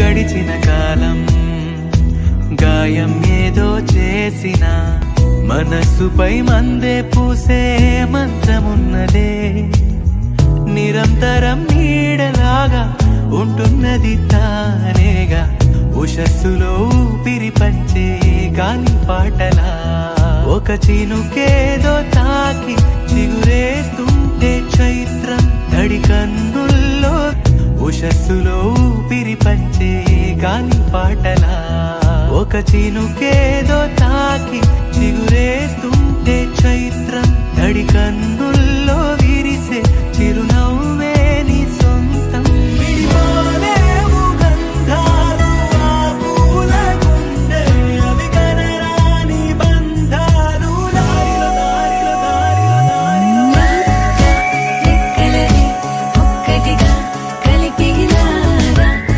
గడిచిన కాలం గాయం ఏదో చేసిన మనసుపై మందే పూసే మంత్రమున్నదే నిరంతరం నీడలాగా ఉంటున్నది తానేగా ఉషస్సులో ఊపిరి పంచే గాలి పాటలా ఒక చినుకేదో తాకి చిగురేస్తుంటే చైత్రం తడి కన్నుల్లో ఉషస్సులో ఊపిరి పంచే గాలి పాటలా ఒక చినుకేదో తాకి చిగురేస్తుంటే చైత్రం తడి కన్ను